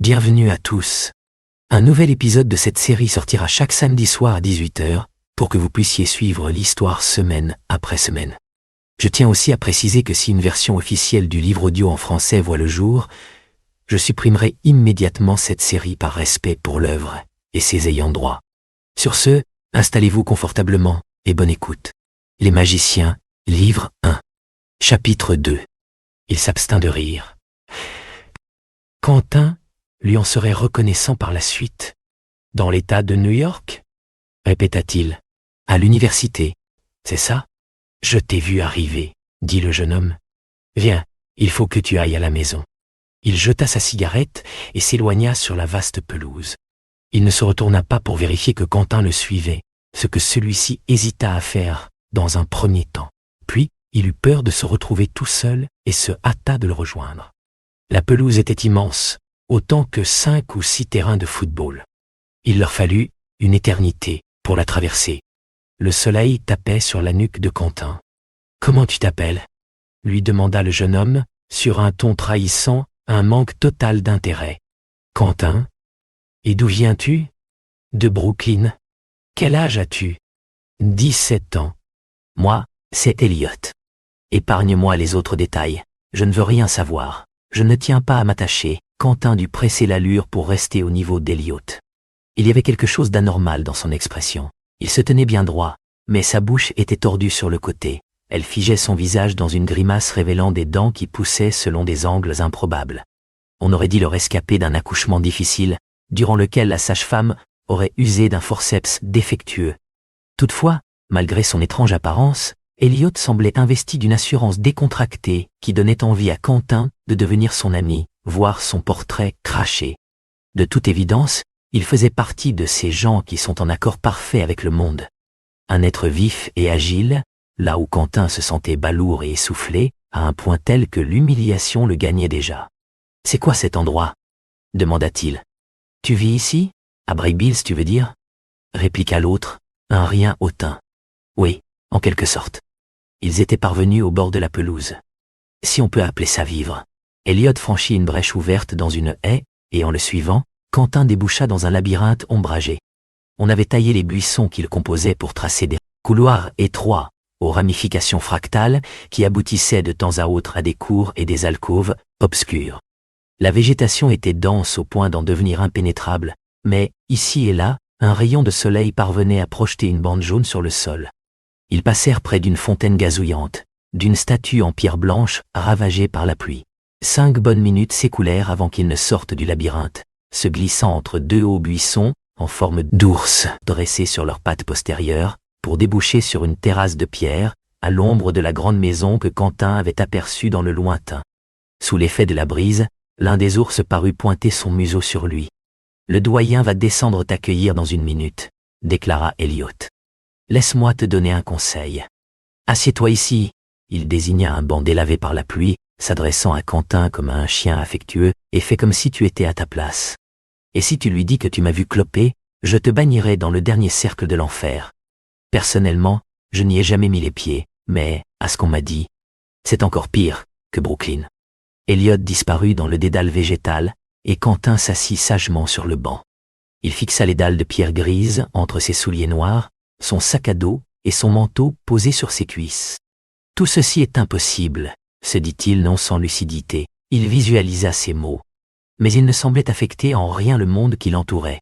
Bienvenue à tous. Un nouvel épisode de cette série sortira chaque samedi soir à 18h pour que vous puissiez suivre l'histoire semaine après semaine. Je tiens aussi à préciser que si une version officielle du livre audio en français voit le jour, je supprimerai immédiatement cette série par respect pour l'œuvre et ses ayants droit. Sur ce, installez-vous confortablement et bonne écoute. Les magiciens, livre 1. Chapitre 2. Il s'abstint de rire. Quentin lui en serait reconnaissant par la suite. Dans l'État de New York? Répéta-t-il. À l'université, c'est ça? Je t'ai vu arriver, dit le jeune homme. Viens, il faut que tu ailles à la maison. Il jeta sa cigarette et s'éloigna sur la vaste pelouse. Il ne se retourna pas pour vérifier que Quentin le suivait, ce que celui-ci hésita à faire dans un premier temps. Puis, il eut peur de se retrouver tout seul et se hâta de le rejoindre. La pelouse était immense, autant que 5 ou 6 terrains de football. Il leur fallut une éternité pour la traverser. Le soleil tapait sur la nuque de Quentin. « Comment tu t'appelles » lui demanda le jeune homme, sur un ton trahissant un manque total d'intérêt. « Quentin ? Et d'où viens-tu » ? « De Brooklyn. »« Quel âge as-tu » ? « 17 ans. »« Moi, c'est Elliot. »« Épargne-moi les autres détails. Je ne veux rien savoir. Je ne tiens pas à m'attacher. » Quentin dut presser l'allure pour rester au niveau d'Elliot. Il y avait quelque chose d'anormal dans son expression. Il se tenait bien droit, mais sa bouche était tordue sur le côté. Elle figeait son visage dans une grimace révélant des dents qui poussaient selon des angles improbables. On aurait dit le rescapé d'un accouchement difficile, durant lequel la sage-femme aurait usé d'un forceps défectueux. Toutefois, malgré son étrange apparence, Elliot semblait investi d'une assurance décontractée qui donnait envie à Quentin de devenir son ami, voir son portrait craché. De toute évidence, il faisait partie de ces gens qui sont en accord parfait avec le monde. Un être vif et agile, là où Quentin se sentait balourd et essoufflé, à un point tel que l'humiliation le gagnait déjà. « C'est quoi cet endroit » demanda-t-il. « Tu vis ici ? À Brick Hills, tu veux dire » répliqua l'autre, un rien hautain. « Oui, en quelque sorte. » Ils étaient parvenus au bord de la pelouse. Si on peut appeler ça vivre. Elliot franchit une brèche ouverte dans une haie, et en le suivant, Quentin déboucha dans un labyrinthe ombragé. On avait taillé les buissons qui le composaient pour tracer des couloirs étroits, aux ramifications fractales, qui aboutissaient de temps à autre à des cours et des alcôves obscures. La végétation était dense au point d'en devenir impénétrable, mais, ici et là, un rayon de soleil parvenait à projeter une bande jaune sur le sol. Ils passèrent près d'une fontaine gazouillante, d'une statue en pierre blanche ravagée par la pluie. 5 bonnes minutes s'écoulèrent avant qu'ils ne sortent du labyrinthe, se glissant entre 2 hauts buissons, en forme d'ours dressés sur leurs pattes postérieures, pour déboucher sur une terrasse de pierre, à l'ombre de la grande maison que Quentin avait aperçue dans le lointain. Sous l'effet de la brise, l'un des ours parut pointer son museau sur lui. « Le doyen va descendre t'accueillir dans 1 minute, » déclara Elliot. « Laisse-moi te donner un conseil. Assieds-toi ici. » Il désigna un banc délavé par la pluie, s'adressant à Quentin comme à un chien affectueux, et fais comme si tu étais à ta place. Et si tu lui dis que tu m'as vu cloper, je te bannirai dans le dernier cercle de l'enfer. Personnellement, je n'y ai jamais mis les pieds, mais, à ce qu'on m'a dit, c'est encore pire que Brooklyn. Elliot disparut dans le dédale végétal, et Quentin s'assit sagement sur le banc. Il fixa les dalles de pierre grise entre ses souliers noirs, son sac à dos et son manteau posé sur ses cuisses. Tout ceci est impossible, se dit-il non sans lucidité. Il visualisa ces mots. Mais il ne semblait affecter en rien le monde qui l'entourait.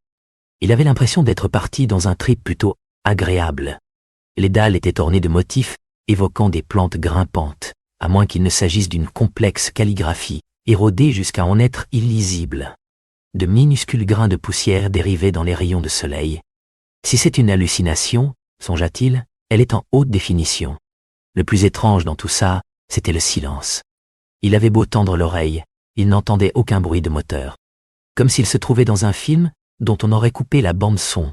Il avait l'impression d'être parti dans un trip plutôt agréable. Les dalles étaient ornées de motifs évoquant des plantes grimpantes, à moins qu'il ne s'agisse d'une complexe calligraphie, érodée jusqu'à en être illisible. De minuscules grains de poussière dérivaient dans les rayons de soleil. Si c'est une hallucination, songea-t-il, elle est en haute définition. Le plus étrange dans tout ça, c'était le silence. Il avait beau tendre l'oreille, il n'entendait aucun bruit de moteur. Comme s'il se trouvait dans un film dont on aurait coupé la bande-son.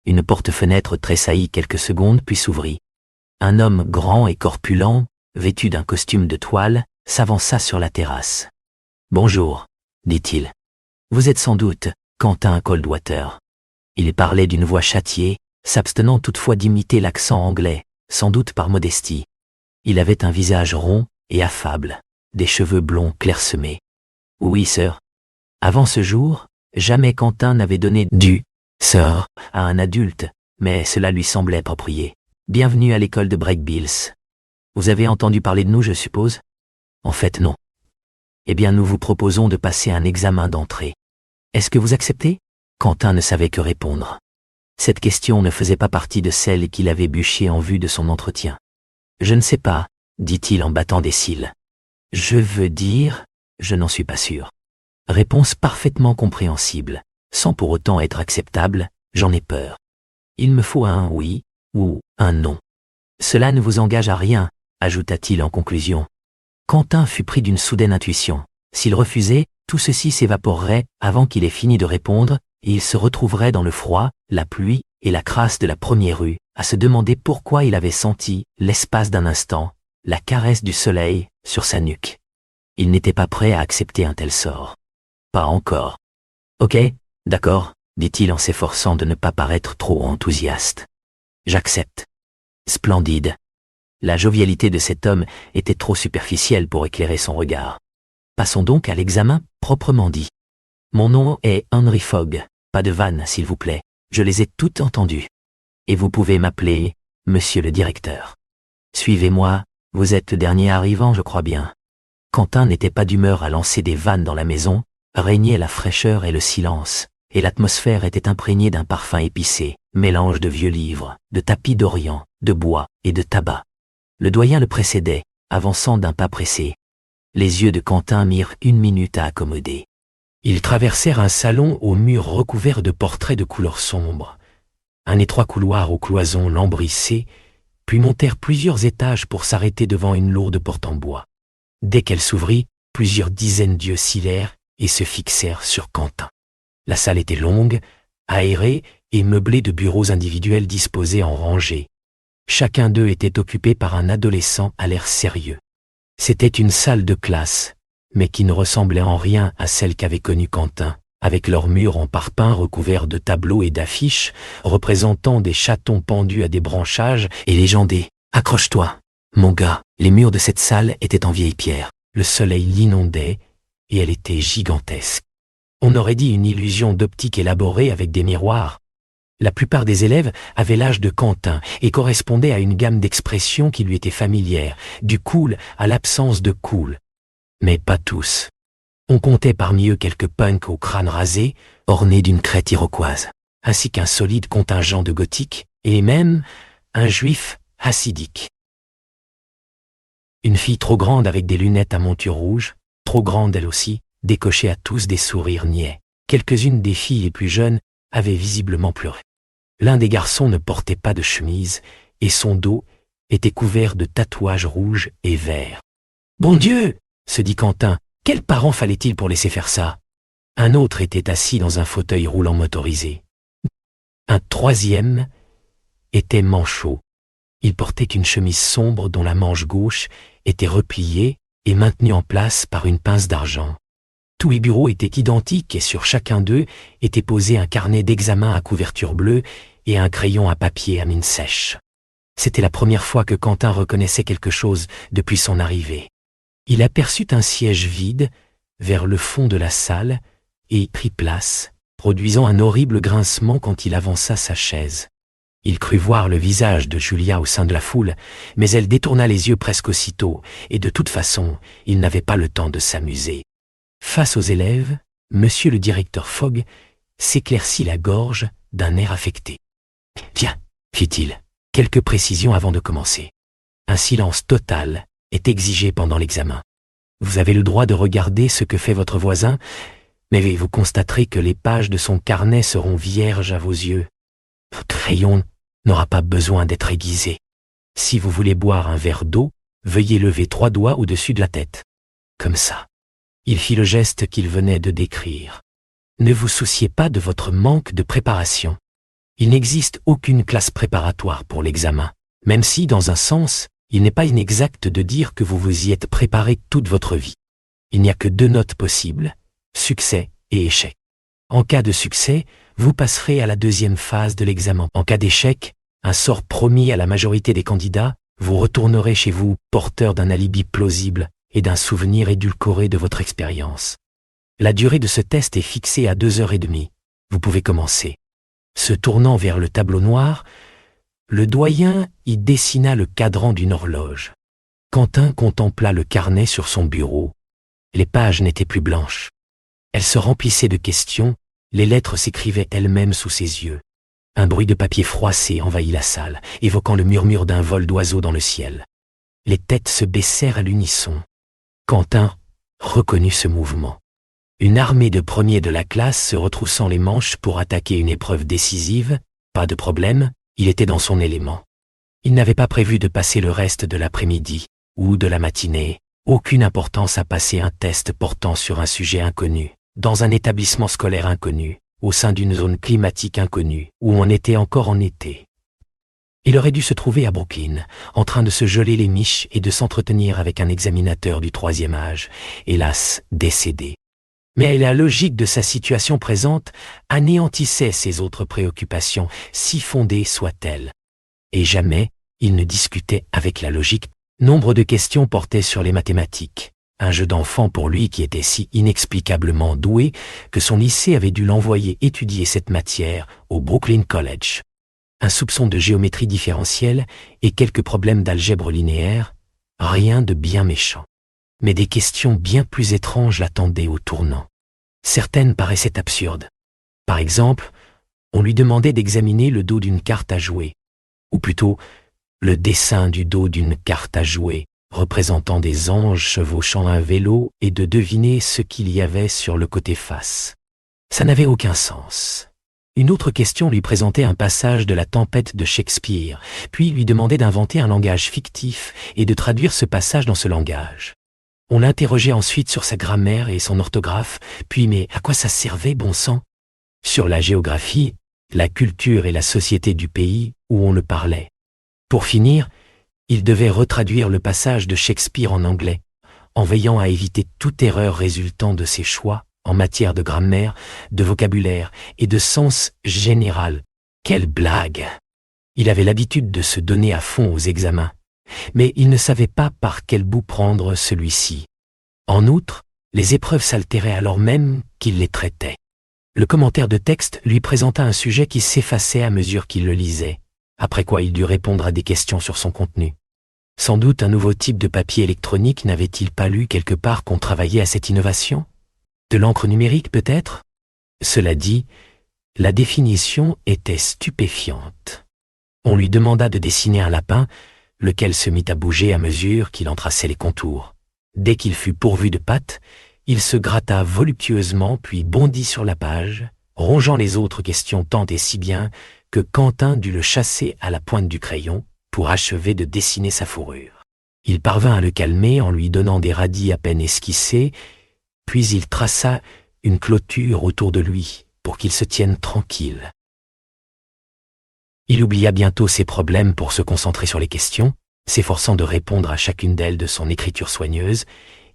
Une porte-fenêtre tressaillit quelques secondes puis s'ouvrit. Un homme grand et corpulent, vêtu d'un costume de toile, s'avança sur la terrasse. « Bonjour », dit-il. « Vous êtes sans doute Quentin Coldwater. » Il parlait d'une voix châtiée, s'abstenant toutefois d'imiter l'accent anglais, sans doute par modestie. Il avait un visage rond et affable, des cheveux blonds clairsemés. « Oui, sir. » Avant ce jour, jamais Quentin n'avait donné du « sir » à un adulte, mais cela lui semblait approprié. Bienvenue à l'école de Breakbills. Vous avez entendu parler de nous, je suppose? En fait, non. Eh bien, nous vous proposons de passer un examen d'entrée. Est-ce que vous acceptez? Quentin ne savait que répondre. Cette question ne faisait pas partie de celles qu'il avait bûchées en vue de son entretien. Je ne sais pas, dit-il en battant des cils. Je veux dire, je n'en suis pas sûr. Réponse parfaitement compréhensible, sans pour autant être acceptable, j'en ai peur. Il me faut un oui ou un non. Cela ne vous engage à rien, ajouta-t-il en conclusion. Quentin fut pris d'une soudaine intuition. S'il refusait, tout ceci s'évaporerait avant qu'il ait fini de répondre, et il se retrouverait dans le froid, la pluie et la crasse de la première rue, à se demander pourquoi il avait senti, l'espace d'un instant, la caresse du soleil sur sa nuque. Il n'était pas prêt à accepter un tel sort. Pas encore. Ok, d'accord, dit-il en s'efforçant de ne pas paraître trop enthousiaste. J'accepte. Splendide. La jovialité de cet homme était trop superficielle pour éclairer son regard. Passons donc à l'examen proprement dit. Mon nom est Henry Fogg, pas de vanne s'il vous plaît, je les ai toutes entendues. Et vous pouvez m'appeler Monsieur le directeur. Suivez-moi, vous êtes le dernier arrivant je crois bien. Quentin n'était pas d'humeur à lancer des vannes dans la maison, régnait la fraîcheur et le silence, et l'atmosphère était imprégnée d'un parfum épicé, mélange de vieux livres, de tapis d'Orient, de bois et de tabac. Le doyen le précédait, avançant d'un pas pressé. Les yeux de Quentin mirent 1 minute à accommoder. Ils traversèrent un salon aux murs recouverts de portraits de couleur sombre, un étroit couloir aux cloisons lambrissées, puis montèrent plusieurs étages pour s'arrêter devant une lourde porte en bois. Dès qu'elle s'ouvrit, plusieurs dizaines d'yeux oscillèrent et se fixèrent sur Quentin. La salle était longue, aérée et meublée de bureaux individuels disposés en rangées. Chacun d'eux était occupé par un adolescent à l'air sérieux. C'était une salle de classe, mais qui ne ressemblait en rien à celle qu'avait connue Quentin, avec leurs murs en parpaing recouverts de tableaux et d'affiches, représentant des chatons pendus à des branchages et légendés. « Accroche-toi, mon gars !» Les murs de cette salle étaient en vieille pierre. Le soleil l'inondait et elle était gigantesque. On aurait dit une illusion d'optique élaborée avec des miroirs. La plupart des élèves avaient l'âge de Quentin et correspondaient à une gamme d'expressions qui lui était familière, du cool à l'absence de cool. Mais pas tous. On comptait parmi eux quelques punks au crâne rasé, ornés d'une crête iroquoise, ainsi qu'un solide contingent de gothiques, et même un juif hassidique. Une fille trop grande avec des lunettes à monture rouge, trop grande elle aussi, décochait à tous des sourires niais. Quelques-unes des filles les plus jeunes avaient visiblement pleuré. L'un des garçons ne portait pas de chemise, et son dos était couvert de tatouages rouges et verts. « Bon Dieu !» se dit Quentin, « quels parents fallait-il pour laisser faire ça ?» Un autre était assis dans un fauteuil roulant motorisé. Un troisième était manchot. Il portait une chemise sombre dont la manche gauche était repliée et maintenue en place par une pince d'argent. Tous les bureaux étaient identiques et sur chacun d'eux était posé un carnet d'examen à couverture bleue et un crayon à papier à mine sèche. C'était la première fois que Quentin reconnaissait quelque chose depuis son arrivée. Il aperçut un siège vide vers le fond de la salle et prit place, produisant un horrible grincement quand il avança sa chaise. Il crut voir le visage de Julia au sein de la foule, mais elle détourna les yeux presque aussitôt, et de toute façon, il n'avait pas le temps de s'amuser. Face aux élèves, Monsieur le directeur Fogg s'éclaircit la gorge d'un air affecté. « Tiens, fit-il, quelques précisions avant de commencer. Un silence total est exigé pendant l'examen. Vous avez le droit de regarder ce que fait votre voisin, mais vous constaterez que les pages de son carnet seront vierges à vos yeux. Votre crayon n'aura pas besoin d'être aiguisé. Si vous voulez boire un verre d'eau, veuillez lever 3 doigts au-dessus de la tête. Comme ça. » Il fit le geste qu'il venait de décrire. Ne vous souciez pas de votre manque de préparation. Il n'existe aucune classe préparatoire pour l'examen, même si, dans un sens, il n'est pas inexact de dire que vous vous y êtes préparé toute votre vie. Il n'y a que 2 notes possibles, succès et échec. En cas de succès, vous passerez à la 2e phase de l'examen. En cas d'échec, un sort promis à la majorité des candidats, vous retournerez chez vous porteur d'un alibi plausible et d'un souvenir édulcoré de votre expérience. La durée de ce test est fixée à 2h30. Vous pouvez commencer. Se tournant vers le tableau noir, le doyen y dessina le cadran d'une horloge. Quentin contempla le carnet sur son bureau. Les pages n'étaient plus blanches. Elles se remplissaient de questions, les lettres s'écrivaient elles-mêmes sous ses yeux. Un bruit de papier froissé envahit la salle, évoquant le murmure d'un vol d'oiseaux dans le ciel. Les têtes se baissèrent à l'unisson. Quentin reconnut ce mouvement. Une armée de premiers de la classe se retroussant les manches pour attaquer une épreuve décisive, pas de problème, il était dans son élément. Il n'avait pas prévu de passer le reste de l'après-midi, ou de la matinée, aucune importance à passer un test portant sur un sujet inconnu, dans un établissement scolaire inconnu, au sein d'une zone climatique inconnue, où on était encore en été. Il aurait dû se trouver à Brooklyn, en train de se geler les miches et de s'entretenir avec un examinateur du 3e âge, hélas décédé. Mais la logique de sa situation présente anéantissait ses autres préoccupations, si fondées soient-elles. Et jamais il ne discutait avec la logique. Nombre de questions portaient sur les mathématiques, un jeu d'enfant pour lui qui était si inexplicablement doué que son lycée avait dû l'envoyer étudier cette matière au Brooklyn College. Un soupçon de géométrie différentielle et quelques problèmes d'algèbre linéaire, rien de bien méchant. Mais des questions bien plus étranges l'attendaient au tournant. Certaines paraissaient absurdes. Par exemple, on lui demandait d'examiner le dos d'une carte à jouer, ou plutôt le dessin du dos d'une carte à jouer, représentant des anges chevauchant un vélo et de deviner ce qu'il y avait sur le côté face. Ça n'avait aucun sens. Une autre question lui présentait un passage de la Tempête de Shakespeare, puis lui demandait d'inventer un langage fictif et de traduire ce passage dans ce langage. On l'interrogeait ensuite sur sa grammaire et son orthographe, puis mais à quoi ça servait, bon sang? Sur la géographie, la culture et la société du pays où on le parlait. Pour finir, il devait retraduire le passage de Shakespeare en anglais, en veillant à éviter toute erreur résultant de ses choix en matière de grammaire, de vocabulaire et de sens général. Quelle blague! Il avait l'habitude de se donner à fond aux examens, mais il ne savait pas par quel bout prendre celui-ci. En outre, les épreuves s'altéraient alors même qu'il les traitait. Le commentaire de texte lui présenta un sujet qui s'effaçait à mesure qu'il le lisait, après quoi il dut répondre à des questions sur son contenu. Sans doute un nouveau type de papier électronique n'avait-il pas lu quelque part qu'on travaillait à cette innovation? De l'encre numérique peut-être? Cela dit, la définition était stupéfiante. On lui demanda de dessiner un lapin, lequel se mit à bouger à mesure qu'il en traçait les contours. Dès qu'il fut pourvu de pattes, il se gratta voluptueusement puis bondit sur la page, rongeant les autres questions tant et si bien que Quentin dut le chasser à la pointe du crayon pour achever de dessiner sa fourrure. Il parvint à le calmer en lui donnant des radis à peine esquissés, puis il traça une clôture autour de lui pour qu'il se tienne tranquille. Il oublia bientôt ses problèmes pour se concentrer sur les questions, s'efforçant de répondre à chacune d'elles de son écriture soigneuse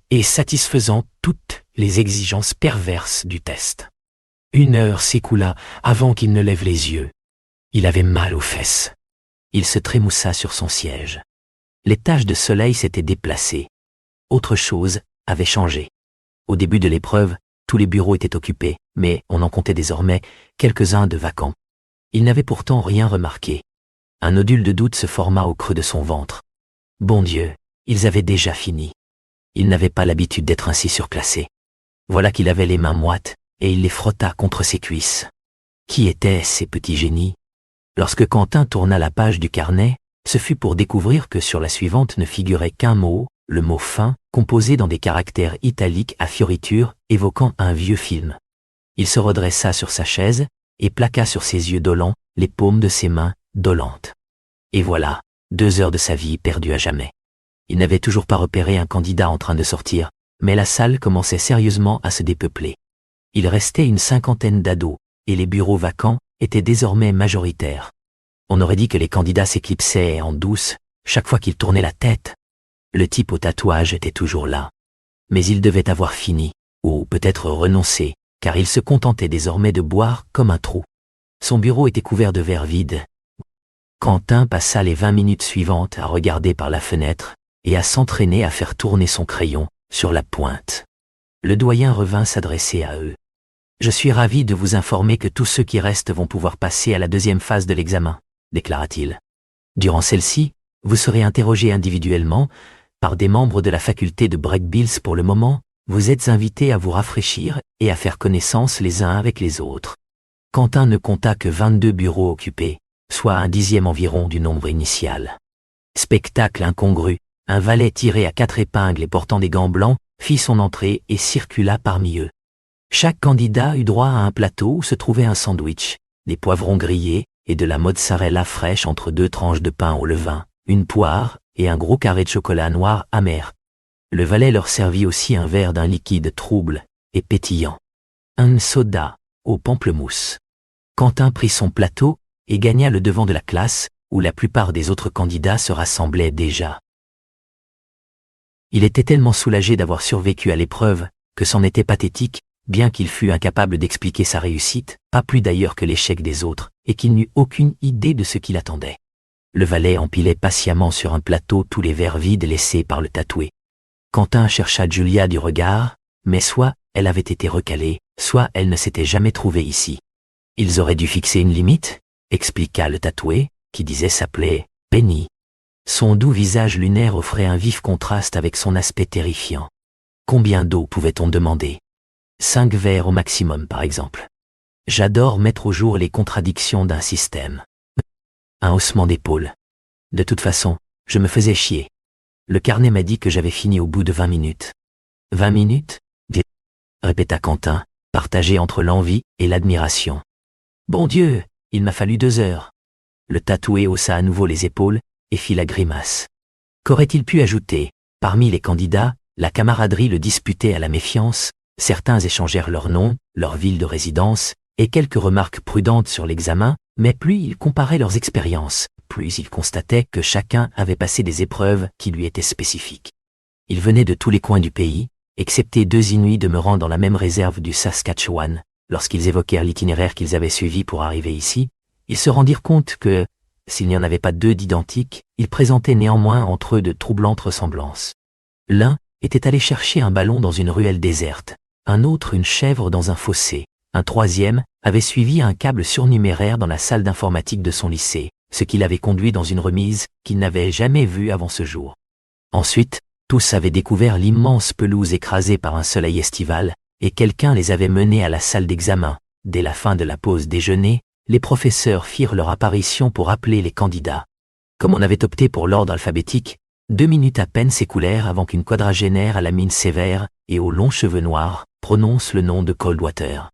et satisfaisant toutes les exigences perverses du test. 1 heure s'écoula avant qu'il ne lève les yeux. Il avait mal aux fesses. Il se trémoussa sur son siège. Les taches de soleil s'étaient déplacées. Autre chose avait changé. Au début de l'épreuve, tous les bureaux étaient occupés, mais on en comptait désormais quelques-uns de vacants. Il n'avait pourtant rien remarqué. Un nodule de doute se forma au creux de son ventre. Bon Dieu, ils avaient déjà fini. Il n'avait pas l'habitude d'être ainsi surclassé. Voilà qu'il avait les mains moites, et il les frotta contre ses cuisses. Qui étaient ces petits génies? Lorsque Quentin tourna la page du carnet, ce fut pour découvrir que sur la suivante ne figurait qu'un mot, le mot fin, composé dans des caractères italiques à fioritures évoquant un vieux film. Il se redressa sur sa chaise et plaqua sur ses yeux dolents les paumes de ses mains dolentes. Et voilà, 2 heures de sa vie perdues à jamais. Il n'avait toujours pas repéré un candidat en train de sortir, mais la salle commençait sérieusement à se dépeupler. Il restait une 50aine d'ados, et les bureaux vacants étaient désormais majoritaires. On aurait dit que les candidats s'éclipsaient en douce chaque fois qu'il tournait la tête. Le type au tatouage était toujours là. Mais il devait avoir fini, ou peut-être renoncé, car il se contentait désormais de boire comme un trou. Son bureau était couvert de verres vides. Quentin passa les 20 minutes suivantes à regarder par la fenêtre et à s'entraîner à faire tourner son crayon sur la pointe. Le doyen revint s'adresser à eux. « Je suis ravi de vous informer que tous ceux qui restent vont pouvoir passer à la deuxième phase de l'examen, déclara-t-il. Durant celle-ci, vous serez interrogés individuellement par des membres de la faculté de Breakbills. Pour le moment, vous êtes invités à vous rafraîchir et à faire connaissance les uns avec les autres. » Quentin ne compta que 22 bureaux occupés, soit 1/10 environ du nombre initial. Spectacle incongru, un valet tiré à 4 épingles et portant des gants blancs fit son entrée et circula parmi eux. Chaque candidat eut droit à un plateau où se trouvait un sandwich, des poivrons grillés et de la mozzarella fraîche entre 2 tranches de pain au levain, une poire et un gros carré de chocolat noir amer. Le valet leur servit aussi un verre d'un liquide trouble et pétillant. Un soda au pamplemousse. Quentin prit son plateau et gagna le devant de la classe, où la plupart des autres candidats se rassemblaient déjà. Il était tellement soulagé d'avoir survécu à l'épreuve, que c'en était pathétique, bien qu'il fût incapable d'expliquer sa réussite, pas plus d'ailleurs que l'échec des autres, et qu'il n'eût aucune idée de ce qui l'attendait. Le valet empilait patiemment sur un plateau tous les verres vides laissés par le tatoué. Quentin chercha Julia du regard, mais soit elle avait été recalée, soit elle ne s'était jamais trouvée ici. Ils auraient dû fixer une limite, expliqua le tatoué, qui disait s'appeler Penny. Son doux visage lunaire offrait un vif contraste avec son aspect terrifiant. Combien d'eau pouvait-on demander? 5 verres au maximum, par exemple. J'adore mettre au jour les contradictions d'un système. Un haussement d'épaule. De toute façon, je me faisais chier. Le carnet m'a dit que j'avais fini au bout de 20 minutes. 20 minutes? Répéta Quentin, partagé entre l'envie et l'admiration. Bon Dieu, il m'a fallu 2 heures. Le tatoué haussa à nouveau les épaules et fit la grimace. Qu'aurait-il pu ajouter? Parmi les candidats, la camaraderie le disputait à la méfiance, certains échangèrent leurs noms, leur ville de résidence, et quelques remarques prudentes sur l'examen, mais plus ils comparaient leurs expériences, plus ils constataient que chacun avait passé des épreuves qui lui étaient spécifiques. Ils venaient de tous les coins du pays, excepté 2 Inuits demeurant dans la même réserve du Saskatchewan. Lorsqu'ils évoquèrent l'itinéraire qu'ils avaient suivi pour arriver ici, ils se rendirent compte que, s'il n'y en avait pas 2 d'identiques, ils présentaient néanmoins entre eux de troublantes ressemblances. L'un était allé chercher un ballon dans une ruelle déserte, un autre une chèvre dans un fossé, un troisième avait suivi un câble surnuméraire dans la salle d'informatique de son lycée, ce qui l'avait conduit dans une remise qu'il n'avait jamais vue avant ce jour. Ensuite, tous avaient découvert l'immense pelouse écrasée par un soleil estival, et quelqu'un les avait menés à la salle d'examen. Dès la fin de la pause déjeuner, les professeurs firent leur apparition pour appeler les candidats. Comme on avait opté pour l'ordre alphabétique, 2 minutes à peine s'écoulèrent avant qu'une quadragénaire à la mine sévère et aux longs cheveux noirs prononce le nom de Coldwater.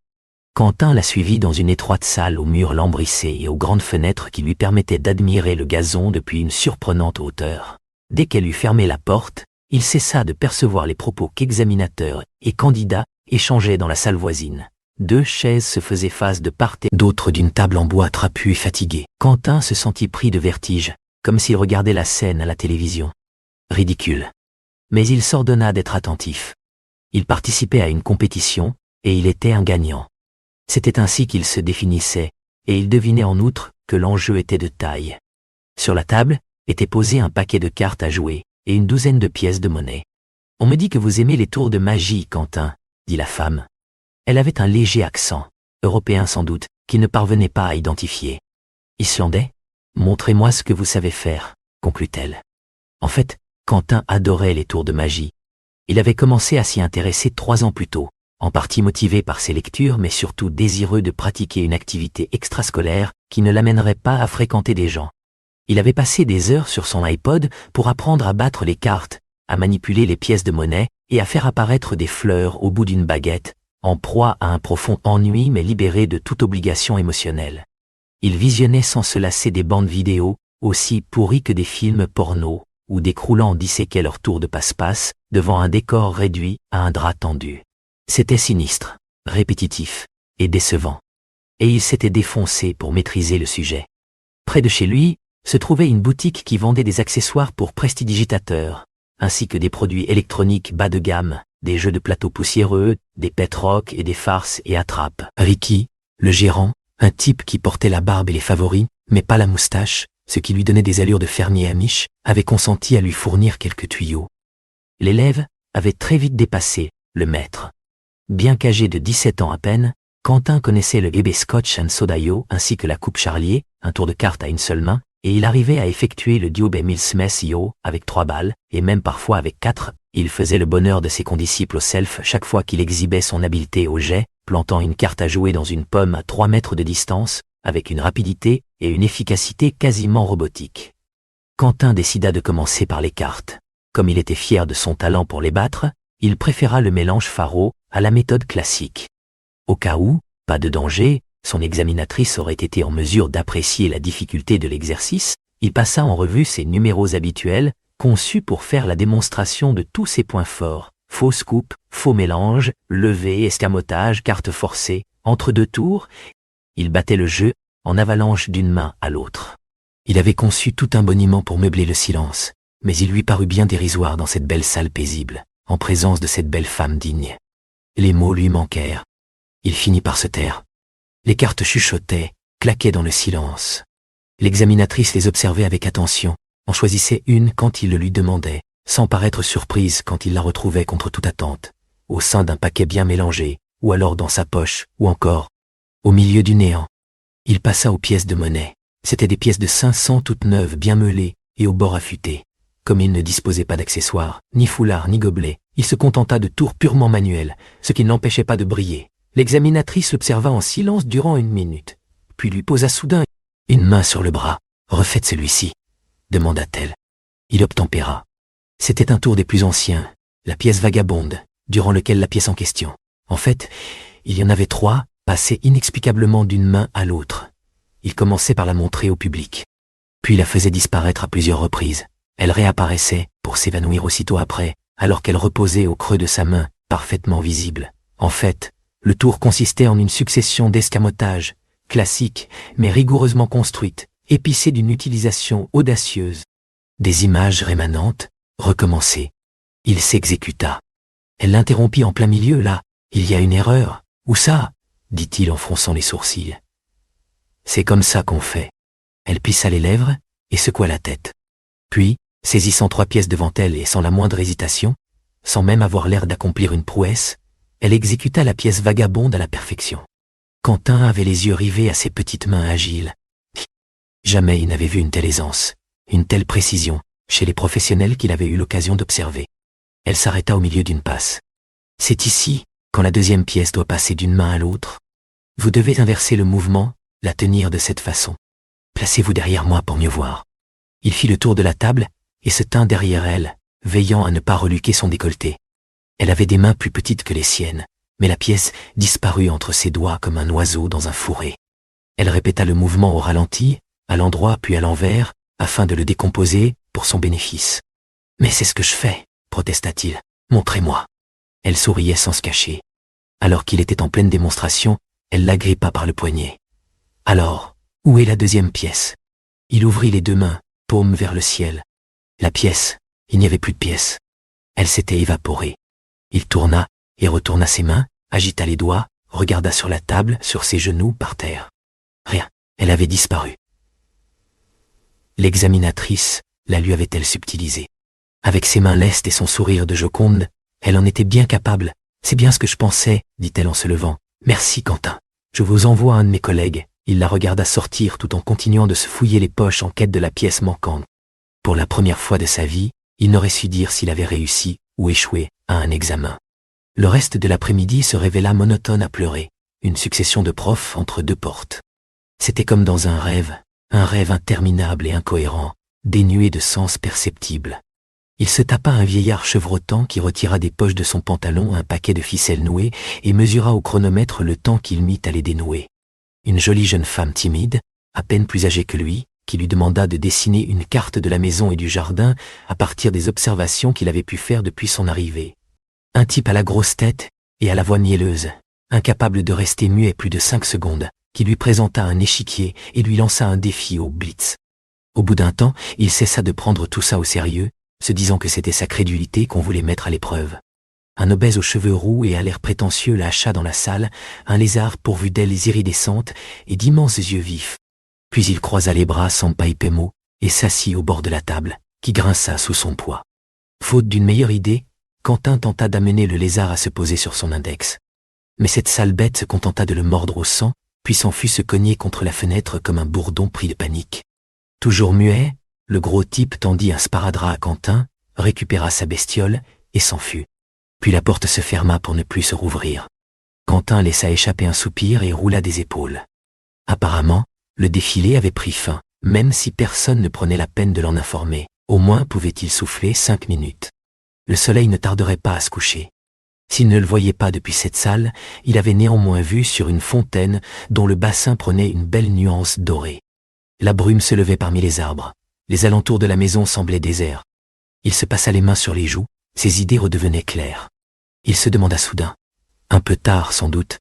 Quentin la suivit dans une étroite salle aux murs lambrissés et aux grandes fenêtres qui lui permettaient d'admirer le gazon depuis une surprenante hauteur. Dès qu'elle eut fermé la porte, il cessa de percevoir les propos qu'examinateurs et candidats échangeaient dans la salle voisine. 2 chaises se faisaient face de part et d'autre d'une table en bois trapue et fatiguée. Quentin se sentit pris de vertige, comme s'il regardait la scène à la télévision. Ridicule. Mais il s'ordonna d'être attentif. Il participait à une compétition, et il était un gagnant. C'était ainsi qu'il se définissait, et il devinait en outre que l'enjeu était de taille. Sur la table était posé un paquet de cartes à jouer, et une douzaine de pièces de monnaie. « On me dit que vous aimez les tours de magie, Quentin, » dit la femme. Elle avait un léger accent, européen sans doute, qu'il ne parvenait pas à identifier. « Islandais? Montrez-moi ce que vous savez faire, » conclut-elle. En fait, Quentin adorait les tours de magie. Il avait commencé à s'y intéresser 3 ans plus tôt, en partie motivé par ses lectures mais surtout désireux de pratiquer une activité extrascolaire qui ne l'amènerait pas à fréquenter des gens. Il avait passé des heures sur son iPod pour apprendre à battre les cartes, à manipuler les pièces de monnaie et à faire apparaître des fleurs au bout d'une baguette, en proie à un profond ennui mais libéré de toute obligation émotionnelle. Il visionnait sans se lasser des bandes vidéo, aussi pourries que des films porno, où des croulants disséquaient leur tour de passe-passe devant un décor réduit à un drap tendu. C'était sinistre, répétitif et décevant. Et il s'était défoncé pour maîtriser le sujet. Près de chez lui, se trouvait une boutique qui vendait des accessoires pour prestidigitateurs, ainsi que des produits électroniques bas de gamme, des jeux de plateau poussiéreux, des pet rock et des farces et attrapes. Ricky, le gérant, un type qui portait la barbe et les favoris, mais pas la moustache, ce qui lui donnait des allures de fermier amiche, avait consenti à lui fournir quelques tuyaux. L'élève avait très vite dépassé le maître. Bien qu'âgé de 17 ans à peine, Quentin connaissait le bébé Scotch and Soda-Yo ainsi que la coupe Charlier, un tour de cartes à une seule main, et il arrivait à effectuer le duo Mills-Smith-Yo avec 3 balles, et même parfois avec 4. Il faisait le bonheur de ses condisciples au self chaque fois qu'il exhibait son habileté au jet, plantant une carte à jouer dans une pomme à 3 mètres de distance, avec une rapidité et une efficacité quasiment robotiques. Quentin décida de commencer par les cartes. Comme il était fier de son talent pour les battre, il préféra le mélange faro à la méthode classique. Au cas où, pas de danger, son examinatrice aurait été en mesure d'apprécier la difficulté de l'exercice, il passa en revue ses numéros habituels, conçus pour faire la démonstration de tous ses points forts, fausse coupe, faux mélange, levée, escamotage, carte forcée, entre 2 tours. Il battait le jeu en avalanche d'une main à l'autre. Il avait conçu tout un boniment pour meubler le silence, mais il lui parut bien dérisoire dans cette belle salle paisible, en présence de cette belle femme digne. Les mots lui manquèrent. Il finit par se taire. Les cartes chuchotaient, claquaient dans le silence. L'examinatrice les observait avec attention, en choisissait une quand il le lui demandait, sans paraître surprise quand il la retrouvait contre toute attente, au sein d'un paquet bien mélangé, ou alors dans sa poche, ou encore au milieu du néant. Il passa aux pièces de monnaie. C'étaient des pièces de 500 toutes neuves, bien meulées et au bord affûté. Comme il ne disposait pas d'accessoires, ni foulard, ni gobelet, il se contenta de tours purement manuels, ce qui ne l'empêchait pas de briller. L'examinatrice l'observa en silence durant 1 minute, puis lui posa soudain une main sur le bras. « Refaites celui-ci » demanda-t-elle. Il obtempéra. C'était un tour des plus anciens, la pièce vagabonde, durant lequel la pièce en question. En fait, il y en avait 3, passées inexplicablement d'une main à l'autre. Il commençait par la montrer au public, puis la faisait disparaître à plusieurs reprises. Elle réapparaissait, pour s'évanouir aussitôt après, alors qu'elle reposait au creux de sa main, parfaitement visible. En fait, le tour consistait en une succession d'escamotages, classiques, mais rigoureusement construites, épicées d'une utilisation audacieuse. Des images rémanentes, recommencées. Il s'exécuta. Elle l'interrompit en plein milieu, là. « Il y a une erreur. Où ça ?» dit-il en fronçant les sourcils. « C'est comme ça qu'on fait. » Elle plissa les lèvres et secoua la tête. Puis, saisissant 3 pièces devant elle et sans la moindre hésitation, sans même avoir l'air d'accomplir une prouesse, elle exécuta la pièce vagabonde à la perfection. Quentin avait les yeux rivés à ses petites mains agiles. Jamais il n'avait vu une telle aisance, une telle précision, chez les professionnels qu'il avait eu l'occasion d'observer. Elle s'arrêta au milieu d'une passe. « C'est ici, quand la 2e pièce doit passer d'une main à l'autre. Vous devez inverser le mouvement, la tenir de cette façon. Placez-vous derrière moi pour mieux voir. » Il fit le tour de la table et se tint derrière elle, veillant à ne pas reluquer son décolleté. Elle avait des mains plus petites que les siennes, mais la pièce disparut entre ses doigts comme un oiseau dans un fourré. Elle répéta le mouvement au ralenti, à l'endroit puis à l'envers, afin de le décomposer pour son bénéfice. « Mais c'est ce que je fais, » protesta-t-il. « Montrez-moi. » Elle souriait sans se cacher. Alors qu'il était en pleine démonstration, elle l'agrippa par le poignet. « Alors, où est la 2e pièce ?» Il ouvrit les 2 mains, paume vers le ciel. La pièce, il n'y avait plus de pièce. Elle s'était évaporée. Il tourna et retourna ses mains, agita les doigts, regarda sur la table, sur ses genoux, par terre. Rien, elle avait disparu. L'examinatrice la lui avait-elle subtilisée? Avec ses mains lestes et son sourire de Joconde, elle en était bien capable. C'est bien ce que je pensais, dit-elle en se levant. Merci Quentin. Je vous envoie un de mes collègues. Il la regarda sortir tout en continuant de se fouiller les poches en quête de la pièce manquante. Pour la première fois de sa vie, il n'aurait su dire s'il avait réussi ou échoué à un examen. Le reste de l'après-midi se révéla monotone à pleurer, une succession de profs entre 2 portes. C'était comme dans un rêve interminable et incohérent, dénué de sens perceptible. Il se tapa un vieillard chevrotant qui retira des poches de son pantalon un paquet de ficelles nouées et mesura au chronomètre le temps qu'il mit à les dénouer. Une jolie jeune femme timide, à peine plus âgée que lui, qui lui demanda de dessiner une carte de la maison et du jardin à partir des observations qu'il avait pu faire depuis son arrivée. Un type à la grosse tête et à la voix mielleuse, incapable de rester muet plus de 5 secondes, qui lui présenta un échiquier et lui lança un défi au blitz. Au bout d'un temps, il cessa de prendre tout ça au sérieux, se disant que c'était sa crédulité qu'on voulait mettre à l'épreuve. Un obèse aux cheveux roux et à l'air prétentieux lâcha dans la salle un lézard pourvu d'ailes iridescentes et d'immenses yeux vifs. Puis il croisa les bras sans piper mot et s'assit au bord de la table, qui grinça sous son poids. Faute d'une meilleure idée, Quentin tenta d'amener le lézard à se poser sur son index. Mais cette sale bête se contenta de le mordre au sang, puis s'en fut se cogner contre la fenêtre comme un bourdon pris de panique. Toujours muet, le gros type tendit un sparadrap à Quentin, récupéra sa bestiole et s'enfuit. Puis la porte se ferma pour ne plus se rouvrir. Quentin laissa échapper un soupir et roula des épaules. Apparemment, le défilé avait pris fin, même si personne ne prenait la peine de l'en informer. Au moins pouvait-il souffler 5 minutes. Le soleil ne tarderait pas à se coucher. S'il ne le voyait pas depuis cette salle, il avait néanmoins vu sur une fontaine dont le bassin prenait une belle nuance dorée. La brume se levait parmi les arbres. Les alentours de la maison semblaient déserts. Il se passa les mains sur les joues, ses idées redevenaient claires. Il se demanda soudain, un peu tard sans doute,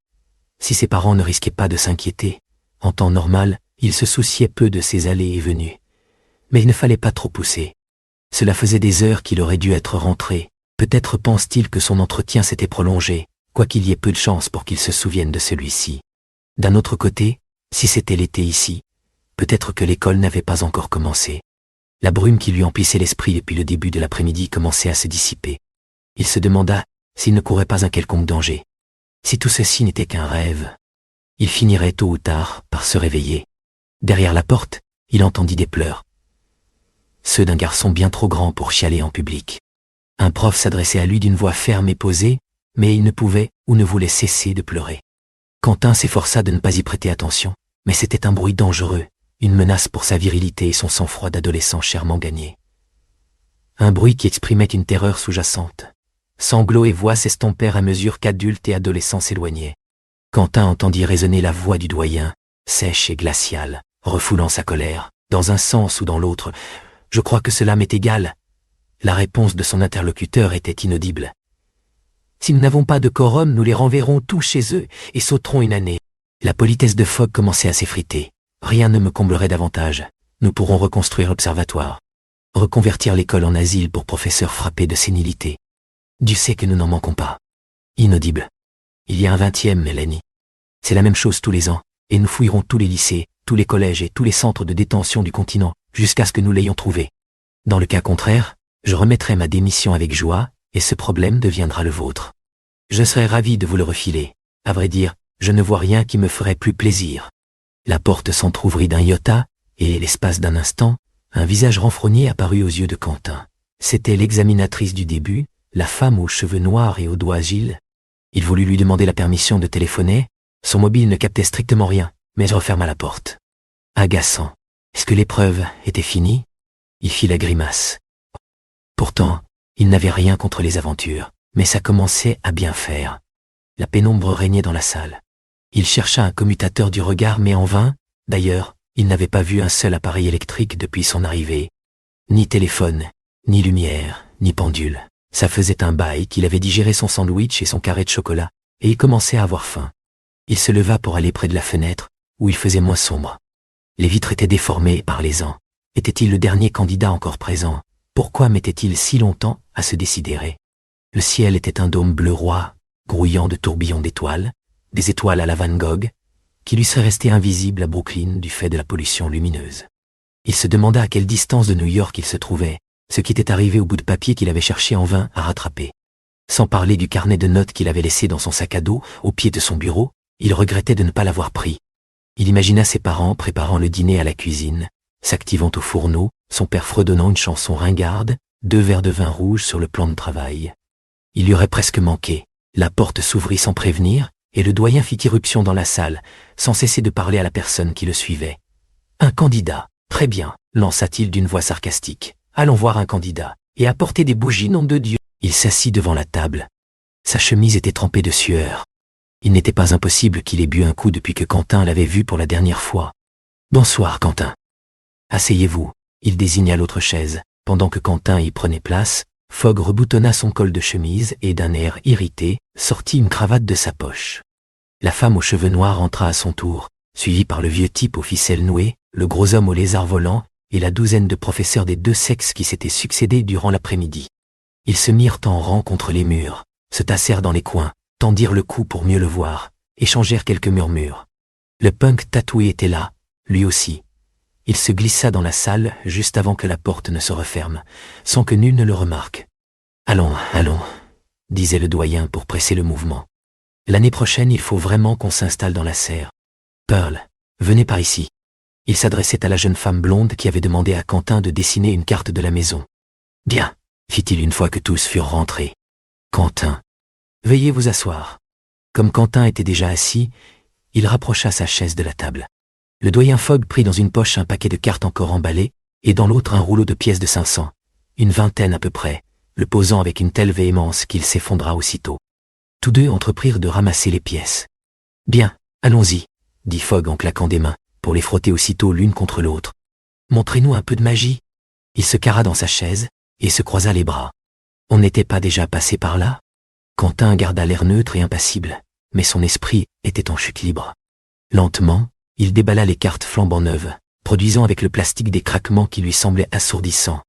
si ses parents ne risquaient pas de s'inquiéter. En temps normal, il se souciait peu de ses allées et venues. Mais il ne fallait pas trop pousser. Cela faisait des heures qu'il aurait dû être rentré. Peut-être pense-t-il que son entretien s'était prolongé, quoiqu'il y ait peu de chance pour qu'il se souvienne de celui-ci. D'un autre côté, si c'était l'été ici, peut-être que l'école n'avait pas encore commencé. La brume qui lui emplissait l'esprit depuis le début de l'après-midi commençait à se dissiper. Il se demanda s'il ne courait pas un quelconque danger. Si tout ceci n'était qu'un rêve, il finirait tôt ou tard par se réveiller. Derrière la porte, il entendit des pleurs. Ceux d'un garçon bien trop grand pour chialer en public. Un prof s'adressait à lui d'une voix ferme et posée, mais il ne pouvait ou ne voulait cesser de pleurer. Quentin s'efforça de ne pas y prêter attention, mais c'était un bruit dangereux, une menace pour sa virilité et son sang-froid d'adolescent chèrement gagné. Un bruit qui exprimait une terreur sous-jacente. Sanglots et voix s'estompèrent à mesure qu'adultes et adolescents s'éloignaient. Quentin entendit résonner la voix du doyen, sèche et glaciale, refoulant sa colère, dans un sens ou dans l'autre. « Je crois que cela m'est égal. » La réponse de son interlocuteur était inaudible. « Si nous n'avons pas de quorum, nous les renverrons tous chez eux et sauterons une année. » La politesse de Fogg commençait à s'effriter. Rien ne me comblerait davantage. Nous pourrons reconstruire l'observatoire. Reconvertir l'école en asile pour professeurs frappés de sénilité. Dieu sait que nous n'en manquons pas. Inaudible. Il y a un 20e, Mélanie. C'est la même chose tous les ans, et nous fouillerons tous les lycées, tous les collèges et tous les centres de détention du continent, jusqu'à ce que nous l'ayons trouvé. Dans le cas contraire, je remettrai ma démission avec joie, et ce problème deviendra le vôtre. Je serais ravi de vous le refiler. À vrai dire, je ne vois rien qui me ferait plus plaisir. La porte s'entr'ouvrit d'un iota, et l'espace d'un instant, un visage renfrogné apparut aux yeux de Quentin. C'était l'examinatrice du début, la femme aux cheveux noirs et aux doigts agiles. Il voulut lui demander la permission de téléphoner. Son mobile ne captait strictement rien, mais referma la porte. Agaçant. Est-ce que l'épreuve était finie? Il fit la grimace. Pourtant, il n'avait rien contre les aventures, mais ça commençait à bien faire. La pénombre régnait dans la salle. Il chercha un commutateur du regard, mais en vain. D'ailleurs, il n'avait pas vu un seul appareil électrique depuis son arrivée. Ni téléphone, ni lumière, ni pendule. Ça faisait un bail qu'il avait digéré son sandwich et son carré de chocolat, et il commençait à avoir faim. Il se leva pour aller près de la fenêtre, où il faisait moins sombre. Les vitres étaient déformées, parlez-en. Était-il le dernier candidat encore présent? Pourquoi mettait-il si longtemps à se décider? Le ciel était un dôme bleu roi, grouillant de tourbillons d'étoiles, des étoiles à la Van Gogh, qui lui seraient restées invisibles à Brooklyn du fait de la pollution lumineuse. Il se demanda à quelle distance de New York il se trouvait, ce qui était arrivé au bout de papier qu'il avait cherché en vain à rattraper. Sans parler du carnet de notes qu'il avait laissé dans son sac à dos, au pied de son bureau, il regrettait de ne pas l'avoir pris. Il imagina ses parents préparant le dîner à la cuisine, s'activant au fourneau, son père fredonnant une chanson ringarde, 2 verres de vin rouge sur le plan de travail. Il lui aurait presque manqué. La porte s'ouvrit sans prévenir, et le doyen fit irruption dans la salle, sans cesser de parler à la personne qui le suivait. « Un candidat, très bien, lança-t-il d'une voix sarcastique. Allons voir un candidat, et apportez des bougies, nom de Dieu. » Il s'assit devant la table. Sa chemise était trempée de sueur. Il n'était pas impossible qu'il ait bu un coup depuis que Quentin l'avait vu pour la dernière fois. « Bonsoir, Quentin. »« Asseyez-vous. » Il désigna l'autre chaise. Pendant que Quentin y prenait place, Fogg reboutonna son col de chemise et d'un air irrité, sortit une cravate de sa poche. La femme aux cheveux noirs entra à son tour, suivie par le vieux type aux ficelles nouées, le gros homme au lézard volant, et la douzaine de professeurs des 2 sexes qui s'étaient succédés durant l'après-midi. Ils se mirent en rang contre les murs, se tassèrent dans les coins, tendirent le cou pour mieux le voir, échangèrent quelques murmures. Le punk tatoué était là, lui aussi. Il se glissa dans la salle juste avant que la porte ne se referme, sans que nul ne le remarque. « Allons, allons », disait le doyen pour presser le mouvement. L'année prochaine, il faut vraiment qu'on s'installe dans la serre. Pearl, venez par ici. Il s'adressait à la jeune femme blonde qui avait demandé à Quentin de dessiner une carte de la maison. Bien, fit-il une fois que tous furent rentrés. Quentin. Veuillez vous asseoir. Comme Quentin était déjà assis, il rapprocha sa chaise de la table. Le doyen Fogg prit dans une poche un paquet de cartes encore emballées, et dans l'autre un rouleau de pièces de 500, une vingtaine à peu près, le posant avec une telle véhémence qu'il s'effondra aussitôt. Tous deux entreprirent de ramasser les pièces. Bien, allons-y, dit Fogg en claquant des mains, pour les frotter aussitôt l'une contre l'autre. Montrez-nous un peu de magie. Il se carra dans sa chaise, et se croisa les bras. On n'était pas déjà passé par là? Quentin garda l'air neutre et impassible, mais son esprit était en chute libre. Lentement, il déballa les cartes flambant neuves, produisant avec le plastique des craquements qui lui semblaient assourdissants,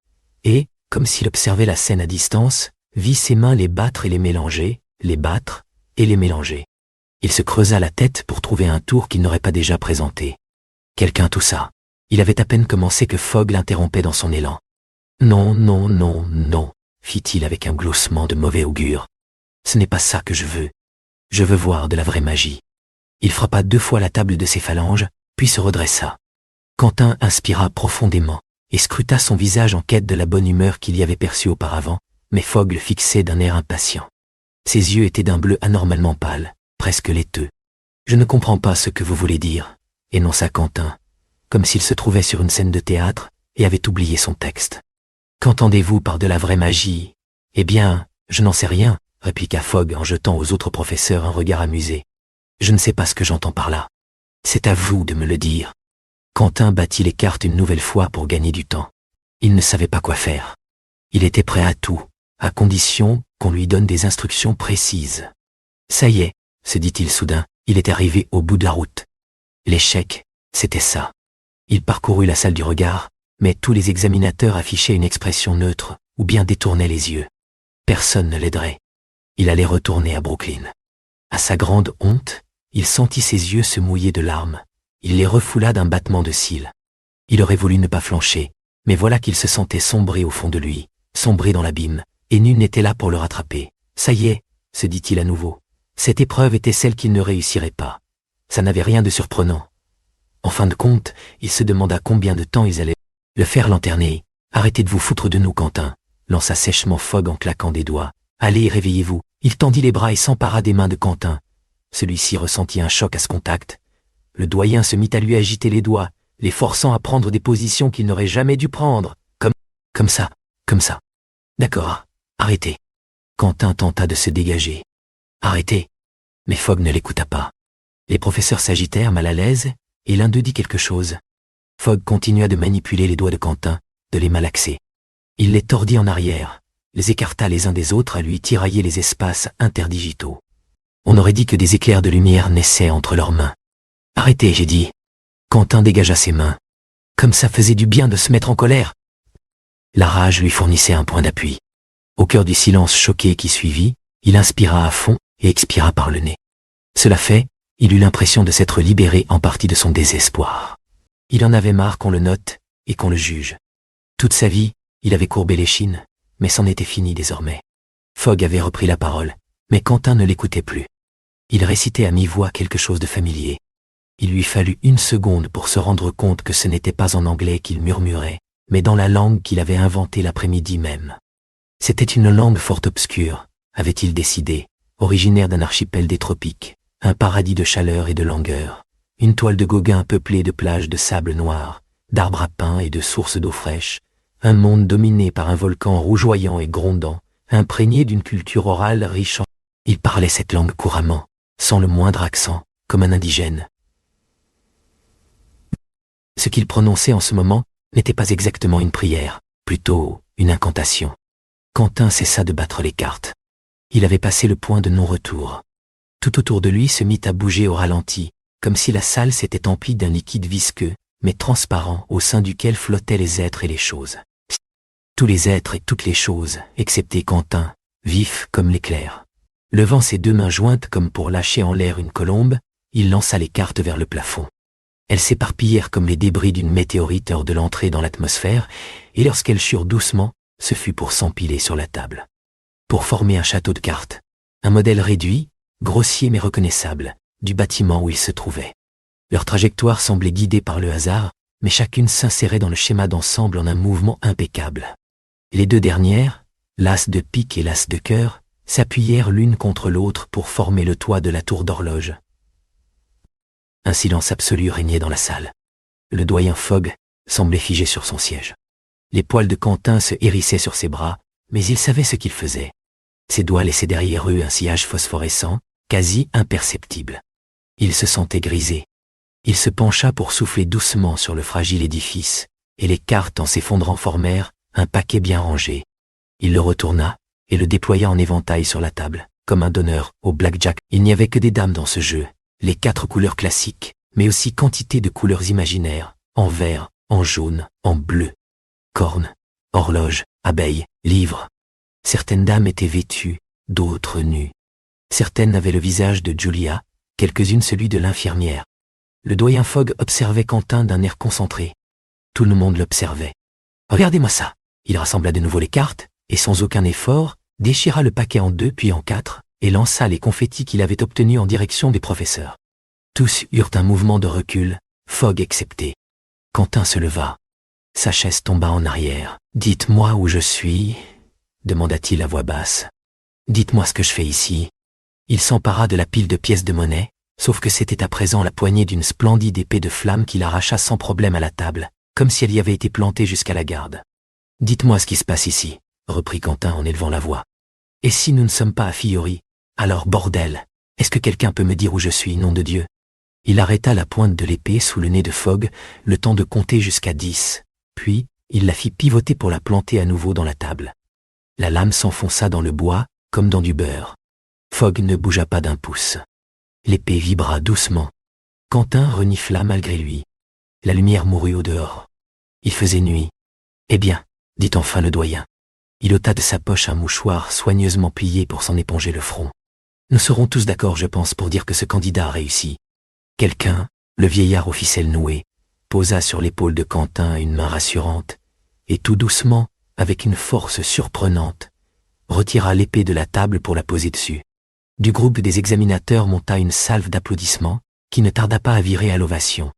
et, comme s'il observait la scène à distance, vit ses mains les battre et les mélanger, les battre et les mélanger. Il se creusa la tête pour trouver un tour qu'il n'aurait pas déjà présenté. Quelqu'un toussa. Il avait à peine commencé que Fogg l'interrompait dans son élan. Non, non, non, non, fit-il avec un gloussement de mauvais augure. Ce n'est pas ça que je veux. Je veux voir de la vraie magie. Il frappa 2 fois la table de ses phalanges, puis se redressa. Quentin inspira profondément et scruta son visage en quête de la bonne humeur qu'il y avait perçue auparavant, mais Fogg le fixait d'un air impatient. Ses yeux étaient d'un bleu anormalement pâle, presque laiteux. « Je ne comprends pas ce que vous voulez dire », énonça Quentin, comme s'il se trouvait sur une scène de théâtre et avait oublié son texte. « Qu'entendez-vous par de la vraie magie ? Eh bien, je n'en sais rien, répliqua Fogg en jetant aux autres professeurs un regard amusé. Je ne sais pas ce que j'entends par là. C'est à vous de me le dire. Quentin battit les cartes une nouvelle fois pour gagner du temps. Il ne savait pas quoi faire. Il était prêt à tout, à condition qu'on lui donne des instructions précises. Ça y est, se dit-il soudain, il est arrivé au bout de la route. L'échec, c'était ça. Il parcourut la salle du regard, mais tous les examinateurs affichaient une expression neutre, ou bien détournaient les yeux. Personne ne l'aiderait. Il allait retourner à Brooklyn. À sa grande honte, il sentit ses yeux se mouiller de larmes. Il les refoula d'un battement de cils. Il aurait voulu ne pas flancher, mais voilà qu'il se sentait sombrer au fond de lui, sombrer dans l'abîme, et nul n'était là pour le rattraper. Ça y est, se dit-il à nouveau. Cette épreuve était celle qu'il ne réussirait pas. Ça n'avait rien de surprenant. En fin de compte, il se demanda combien de temps ils allaient le faire lanterner. Arrêtez de vous foutre de nous, Quentin, lança sèchement Fogg en claquant des doigts. Allez, réveillez-vous. Il tendit les bras et s'empara des mains de Quentin. Celui-ci ressentit un choc à ce contact. Le doyen se mit à lui agiter les doigts, les forçant à prendre des positions qu'il n'aurait jamais dû prendre. Comme ça. D'accord, arrêtez. Quentin tenta de se dégager. Arrêtez. Mais Fogg ne l'écouta pas. Les professeurs s'agitèrent mal à l'aise, et l'un d'eux dit quelque chose. Fogg continua de manipuler les doigts de Quentin, de les malaxer. Il les tordit en arrière, les écarta les uns des autres à lui tirailler les espaces interdigitaux. On aurait dit que des éclairs de lumière naissaient entre leurs mains. Arrêtez, j'ai dit. Quentin dégagea ses mains. Comme ça faisait du bien de se mettre en colère. La rage lui fournissait un point d'appui. Au cœur du silence choqué qui suivit, il inspira à fond et expira par le nez. Cela fait, il eut l'impression de s'être libéré en partie de son désespoir. Il en avait marre qu'on le note et qu'on le juge. Toute sa vie, il avait courbé l'échine, mais c'en était fini désormais. Fogg avait repris la parole, mais Quentin ne l'écoutait plus. Il récitait à mi-voix quelque chose de familier. Il lui fallut 1 seconde pour se rendre compte que ce n'était pas en anglais qu'il murmurait, mais dans la langue qu'il avait inventée l'après-midi même. C'était une langue fort obscure, avait-il décidé, originaire d'un archipel des tropiques, un paradis de chaleur et de langueur, une toile de Gauguin peuplée de plages de sable noir, d'arbres à pin et de sources d'eau fraîche, un monde dominé par un volcan rougeoyant et grondant, imprégné d'une culture orale riche en... Il parlait cette langue couramment, sans le moindre accent, comme un indigène. Ce qu'il prononçait en ce moment n'était pas exactement une prière, plutôt une incantation. Quentin cessa de battre les cartes. Il avait passé le point de non-retour. Tout autour de lui se mit à bouger au ralenti, comme si la salle s'était emplie d'un liquide visqueux, mais transparent, au sein duquel flottaient les êtres et les choses. Tous les êtres et toutes les choses, excepté Quentin, vif comme l'éclair. Levant ses 2 mains jointes comme pour lâcher en l'air une colombe, il lança les cartes vers le plafond. Elles s'éparpillèrent comme les débris d'une météorite hors de l'entrée dans l'atmosphère, et lorsqu'elles churent doucement, ce fut pour s'empiler sur la table. Pour former un château de cartes. Un modèle réduit, grossiers mais reconnaissables, du bâtiment où ils se trouvaient. Leur trajectoire semblait guidée par le hasard, mais chacune s'insérait dans le schéma d'ensemble en un mouvement impeccable. Les deux dernières, l'as de pique et l'as de cœur, s'appuyèrent l'une contre l'autre pour former le toit de la tour d'horloge. Un silence absolu régnait dans la salle. Le doyen Fogg semblait figé sur son siège. Les poils de Quentin se hérissaient sur ses bras, mais il savait ce qu'il faisait. Ses doigts laissaient derrière eux un sillage phosphorescent, quasi imperceptible. Il se sentait grisé. Il se pencha pour souffler doucement sur le fragile édifice, et les cartes en s'effondrant formèrent un paquet bien rangé. Il le retourna et le déploya en éventail sur la table, comme un donneur au blackjack. Il n'y avait que des dames dans ce jeu, les 4 couleurs classiques, mais aussi quantité de couleurs imaginaires, en vert, en jaune, en bleu. Cornes, horloges, abeilles, livres. Certaines dames étaient vêtues, d'autres nues. Certaines avaient le visage de Julia, quelques-unes celui de l'infirmière. Le doyen Fogg observait Quentin d'un air concentré. Tout le monde l'observait. « Regardez-moi ça !» Il rassembla de nouveau les cartes, et sans aucun effort, déchira le paquet en 2 puis en 4, et lança les confettis qu'il avait obtenus en direction des professeurs. Tous eurent un mouvement de recul, Fogg excepté. Quentin se leva. Sa chaise tomba en arrière. « Dites-moi où je suis ?» demanda-t-il à voix basse. « Dites-moi ce que je fais ici. » Il s'empara de la pile de pièces de monnaie, sauf que c'était à présent la poignée d'une splendide épée de flamme qu'il arracha sans problème à la table, comme si elle y avait été plantée jusqu'à la garde. « Dites-moi ce qui se passe ici, » reprit Quentin en élevant la voix. « Et si nous ne sommes pas à Fiori, alors bordel, est-ce que quelqu'un peut me dire où je suis, nom de Dieu ?» Il arrêta la pointe de l'épée sous le nez de Fogg, le temps de compter jusqu'à 10, puis il la fit pivoter pour la planter à nouveau dans la table. La lame s'enfonça dans le bois, comme dans du beurre. Fogg ne bougea pas d'un pouce. L'épée vibra doucement. Quentin renifla malgré lui. La lumière mourut au dehors. Il faisait nuit. « Eh bien, » dit enfin le doyen. Il ôta de sa poche un mouchoir soigneusement plié pour s'en éponger le front. « Nous serons tous d'accord, je pense, pour dire que ce candidat a réussi. » Quelqu'un, le vieillard aux ficelles nouées, posa sur l'épaule de Quentin une main rassurante, et tout doucement, avec une force surprenante, retira l'épée de la table pour la poser dessus. Du groupe des examinateurs monta une salve d'applaudissements, qui ne tarda pas à virer à l'ovation.